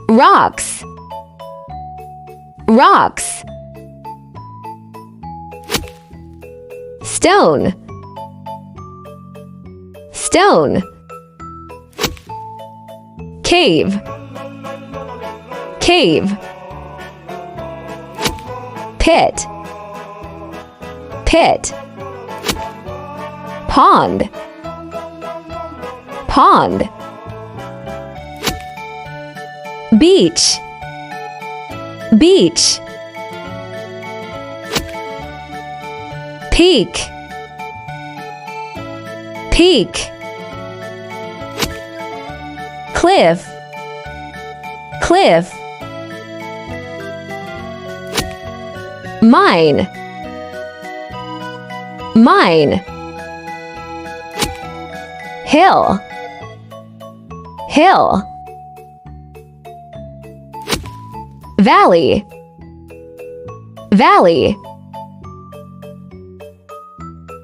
rocks, rocks. Stone, stone. Cave, cave. Pit, pit. Pond, pond. Beach, beach. Peak, peak. Cliff, cliff. Mine, mine. Hill, hill. Valley, valley.